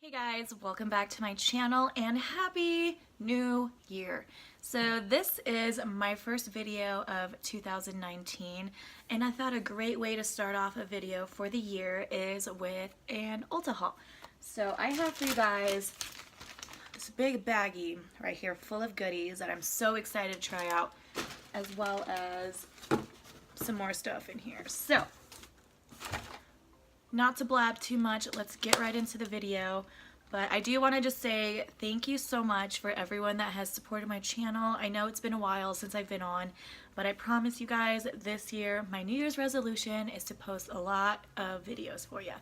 Hey guys, welcome back to my channel and happy new year. So this is my first video of 2019 and I thought a great way to start off a video for the year is with an Ulta haul. So I have for you guys this big baggie right here full of goodies that I'm so excited to try out, as well as some more stuff in here. So not to blab too much, let's get right into the video. But I do want to just say thank you so much for everyone that has supported my channel. I know it's been a while since I've been on, but I promise you guys this year my New Year's resolution is to post a lot of videos for you.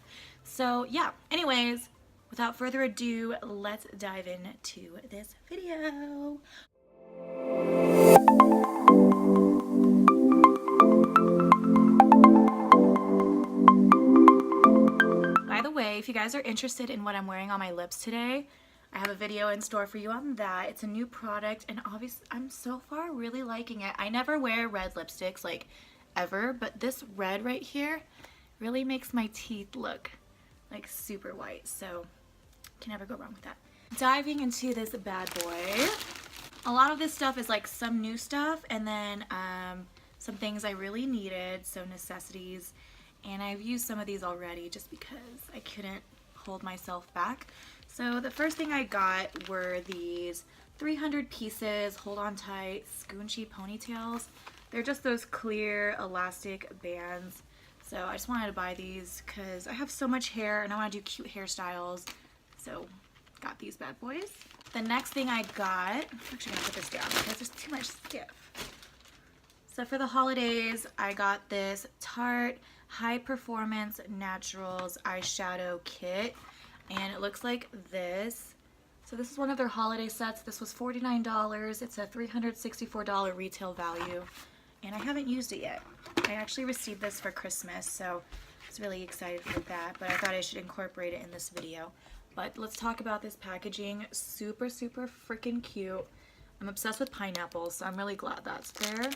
So yeah, anyways, without further ado, let's dive into this video. If you guys are interested in what I'm wearing on my lips today, I have a video in store for you on that. It's a new product and obviously I'm so far really liking it. I never wear red lipsticks like ever, but this red right here really makes my teeth look like super white, so can never go wrong with that. Diving into this bad boy, a lot of this stuff is like some new stuff and then some things I really needed, so necessities. And I've used some of these already just because I couldn't hold myself back. So the first thing I got were these 300 pieces, hold on tight, Scunci Ponytails. They're just those clear elastic bands. So I just wanted to buy these because I have so much hair and I want to do cute hairstyles. So got these bad boys. The next thing I got, I'm actually going to put this down because there's too much skiff. So for the holidays, I got this Tarte High Performance Naturals eyeshadow kit, and it looks like this. So this is one of their holiday sets. This was $49. It's a $364 retail value, and I haven't used it yet. I actually received this for Christmas, so I was really excited for that, but I thought I should incorporate it in this video. But let's talk about this packaging. Super, super freaking cute. I'm obsessed with pineapples, so I'm really glad that's there.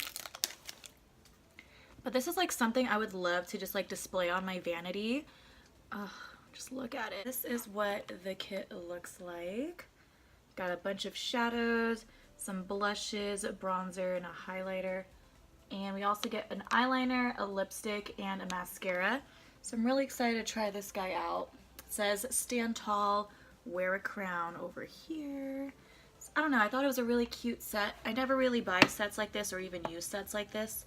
But this is like something I would love to just like display on my vanity. Just look at it. This is what the kit looks like. Got a bunch of shadows, some blushes, a bronzer, and a highlighter. And we also get an eyeliner, a lipstick, and a mascara. So I'm really excited to try this guy out. It says, "Stand tall, wear a crown" over here. So, I don't know, I thought it was a really cute set. I never really buy sets like this or even use sets like this.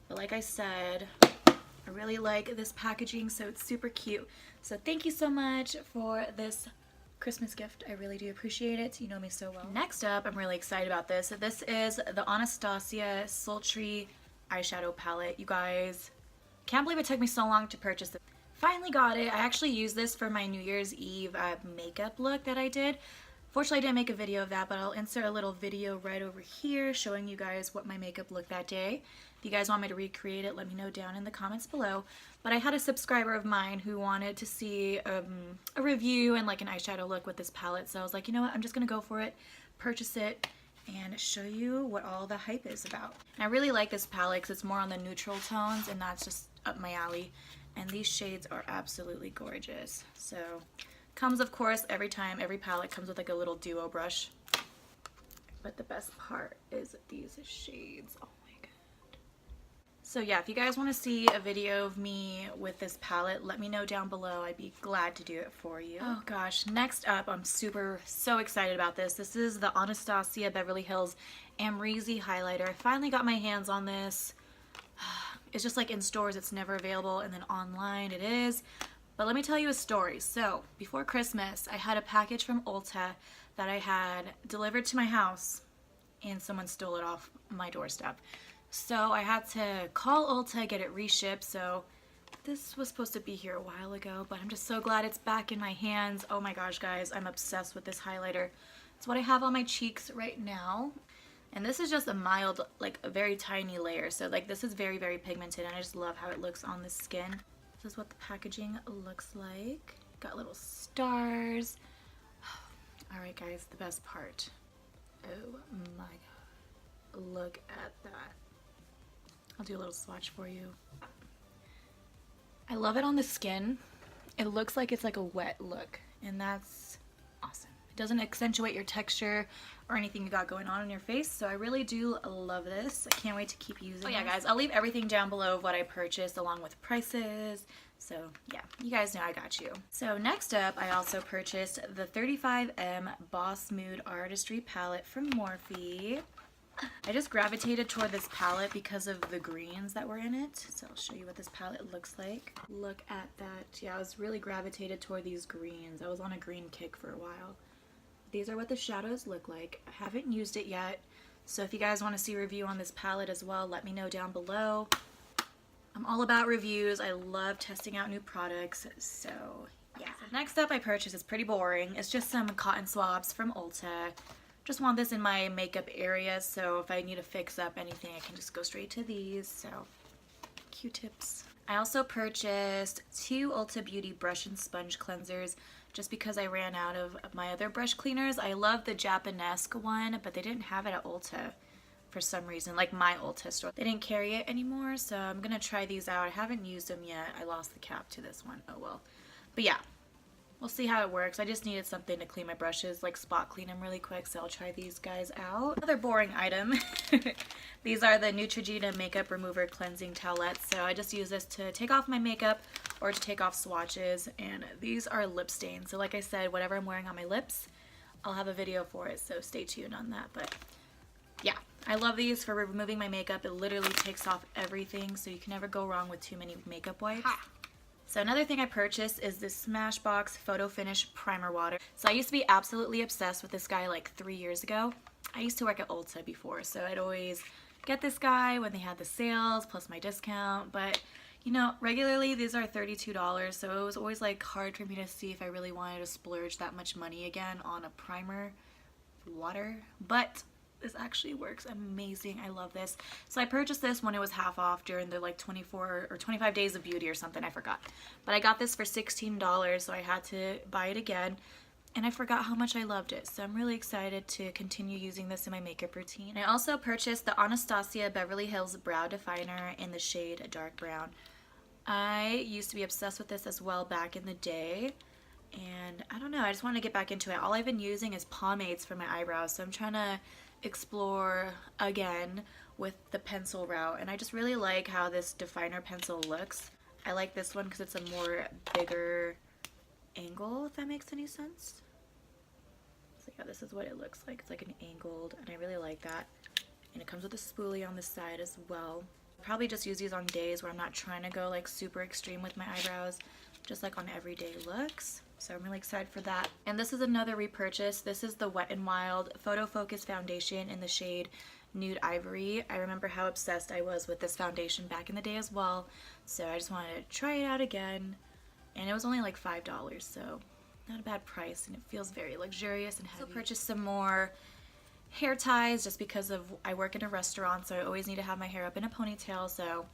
But like I said, I really like this packaging, so it's super cute. So thank you so much for this Christmas gift. I really do appreciate it. You know me so well. Next up, I'm really excited about this. This is the Anastasia Sultry eyeshadow palette. You guys, can't believe it took me so long to purchase it. Finally got it. I actually used this for my New Year's Eve makeup look that I did. Fortunately, I didn't make a video of that, but I'll insert a little video right over here showing you guys what my makeup looked that day. If you guys want me to recreate it, let me know down in the comments below. But I had a subscriber of mine who wanted to see a review and like an eyeshadow look with this palette. So I was like, you know what, I'm just going to go for it, purchase it, and show you what all the hype is about. And I really like this palette because it's more on the neutral tones, and that's just up my alley. And these shades are absolutely gorgeous. So comes, of course, every palette comes with like a little duo brush. But the best part is these shades. Oh my god. So yeah, if you guys want to see a video of me with this palette, let me know down below. I'd be glad to do it for you. Oh gosh, next up, I'm so excited about this. This is the Anastasia Beverly Hills Amrezy highlighter. I finally got my hands on this. It's just like in stores, it's never available, and then online it is. But let me tell you a story. So before Christmas, I had a package from Ulta that I had delivered to my house and someone stole it off my doorstep. So I had to call Ulta, get it reshipped. So this was supposed to be here a while ago, but I'm just so glad it's back in my hands. Oh my gosh, guys, I'm obsessed with this highlighter. It's what I have on my cheeks right now. And this is just a mild, like a very tiny layer. So like this is very, very pigmented, and I just love how it looks on the skin. This is what the packaging looks like. Got little stars. Alright guys, the best part. Oh my god. Look at that. I'll do a little swatch for you. I love it on the skin. It looks like it's like a wet look, and that's It doesn't accentuate your texture or anything you got going on in your face, so I really do love this. I can't wait to keep using it. Oh yeah, guys, I'll leave everything down below of what I purchased along with prices. So yeah, you guys know I got you. So next up, I also purchased the 35M Boss Mood Artistry palette from Morphe. I just gravitated toward this palette because of the greens that were in it. So I'll show you what this palette looks like. Look at that. Yeah, I was really gravitated toward these greens. I was on a green kick for a while. These are what the shadows look like. I haven't used it yet, so if you guys want to see a review on this palette as well, let me know down below. I'm all about reviews. I love testing out new products, so yeah. So next up I purchased is pretty boring. It's just some cotton swabs from Ulta. Just want this in my makeup area, so if I need to fix up anything, I can just go straight to these. So Q-tips. I also purchased 2 Ulta Beauty brush and sponge cleansers just because I ran out of my other brush cleaners. I love the Japanesque one, but they didn't have it at Ulta for some reason, like my Ulta store. They didn't carry it anymore, so I'm gonna try these out. I haven't used them yet. I lost the cap to this one. Oh well. But yeah, we'll see how it works. I just needed something to clean my brushes, like spot clean them really quick, so I'll try these guys out. Another boring item. These are the Neutrogena Makeup Remover Cleansing Towelettes. So I just use this to take off my makeup or to take off swatches, and these are lip stains. So like I said, whatever I'm wearing on my lips, I'll have a video for it, so stay tuned on that. But yeah, I love these for removing my makeup. It literally takes off everything, so you can never go wrong with too many makeup wipes. So another thing I purchased is this Smashbox Photo Finish Primer Water. So I used to be absolutely obsessed with this guy like 3 years ago. I used to work at Ulta before, so I'd always get this guy when they had the sales plus my discount. But you know, regularly these are $32, so it was always like hard for me to see if I really wanted to splurge that much money again on a primer water. But this actually works amazing. I love this. So I purchased this when it was half off during the like 24 or 25 days of beauty or something, I forgot. But I got this for $16, so I had to buy it again. And I forgot how much I loved it. So I'm really excited to continue using this in my makeup routine. I also purchased the Anastasia Beverly Hills Brow Definer in the shade Dark Brown. I used to be obsessed with this as well back in the day. And I don't know, I just want to get back into it. All I've been using is pomades for my eyebrows. So I'm trying to explore again with the pencil route, and I just really like how this definer pencil looks. I like this one because it's a more bigger angle, if that makes any sense. So yeah, this is what it looks like. It's like an angled, and I really like that. And it comes with a spoolie on the side as well. Probably just use these on days where I'm not trying to go like super extreme with my eyebrows, just like on everyday looks. So I'm really excited for that. And this is another repurchase. This is the Wet n Wild Photofocus foundation in the shade Nude Ivory. I remember how obsessed I was with this foundation back in the day as well. So I just wanted to try it out again. And it was only like $5, so not a bad price. And it feels very luxurious and heavy. I also purchased some more hair ties just because of I work in a restaurant, so I always need to have my hair up in a ponytail. So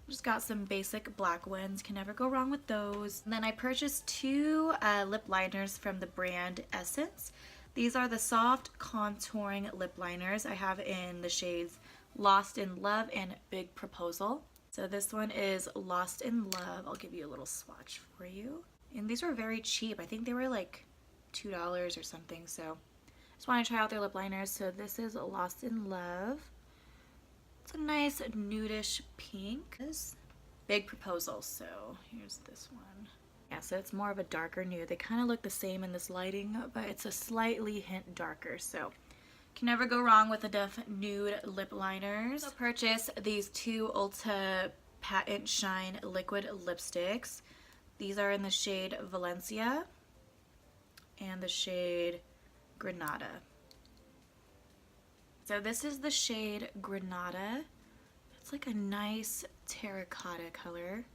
just got some basic black ones, can never go wrong with those. And then I purchased 2 lip liners from the brand Essence. These are the soft contouring lip liners. I have in the shades Lost in Love and Big Proposal. So this one is Lost in Love. I'll give you a little swatch for you. And these were very cheap. I think they were like $2 or something. So just want to try out their lip liners. So this is Lost in Love. It's a nice nudish pink. This Big Proposal, so here's this one. Yeah, so it's more of a darker nude. They kind of look the same in this lighting, but it's a slightly hint darker, so can never go wrong with the nude lip liners. I purchased these 2 Ulta Patent Shine liquid lipsticks. These are in the shade Valencia and the shade Granada. So this is the shade Granada. It's like a nice terracotta color.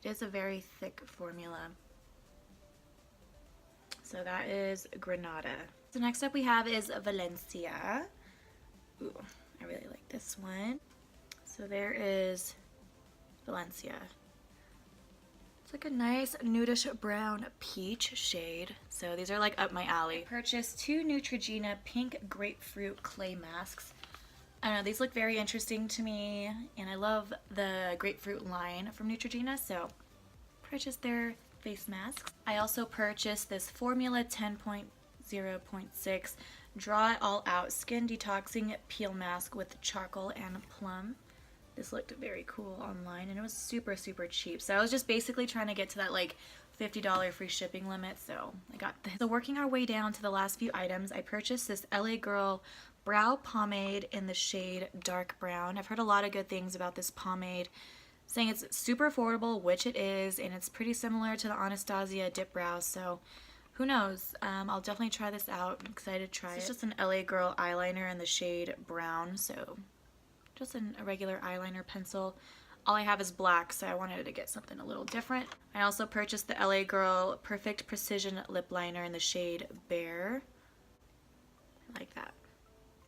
It is a very thick formula. So that is Granada. So next up we have is Valencia. Ooh, I really like this one. So there is Valencia. It's like a nice nudish brown peach shade. So these are like up my alley. I purchased 2 Neutrogena pink grapefruit clay masks. I don't know, these look very interesting to me, and I love the grapefruit line from Neutrogena, so purchased their face masks. I also purchased this Formula 10.0 0.6 Draw It All Out Skin Detoxing Peel Mask with Charcoal and Plum. This looked very cool online, and it was super, super cheap. So I was just basically trying to get to that like $50 free shipping limit, so I got this. So working our way down to the last few items, I purchased this LA Girl Brow Pomade in the shade Dark Brown. I've heard a lot of good things about this pomade, saying it's super affordable, which it is, and it's pretty similar to the Anastasia Dip Brow, so who knows? I'll definitely try this out. I'm excited to try it. It's just an LA Girl eyeliner in the shade Brown, so just a regular eyeliner pencil. All I have is black, so I wanted to get something a little different. I also purchased the LA Girl Perfect Precision Lip Liner in the shade Bear. I like that.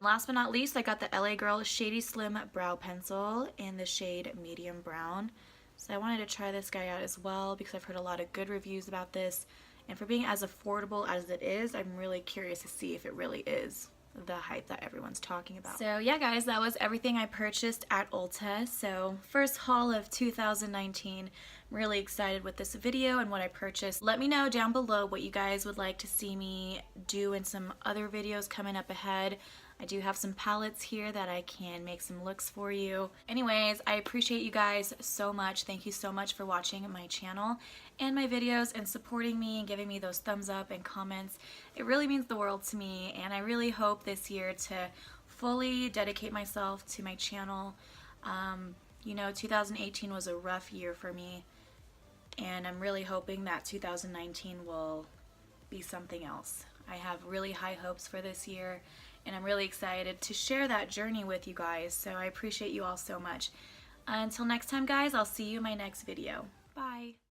Last but not least, I got the LA Girl Shady Slim Brow Pencil in the shade Medium Brown. So I wanted to try this guy out as well because I've heard a lot of good reviews about this. And for being as affordable as it is, I'm really curious to see if it really is the hype that everyone's talking about. So yeah guys, that was everything I purchased at Ulta. So first haul of 2019. I'm really excited with this video and what I purchased. Let me know down below what you guys would like to see me do in some other videos coming up ahead. I do have some palettes here that I can make some looks for you. Anyways, I appreciate you guys so much. Thank you so much for watching my channel and my videos and supporting me and giving me those thumbs up and comments. It really means the world to me, and I really hope this year to fully dedicate myself to my channel. You know, 2018 was a rough year for me, and I'm really hoping that 2019 will be something else. I have really high hopes for this year, and I'm really excited to share that journey with you guys, so I appreciate you all so much. Until next time guys, I'll see you in my next video. Bye!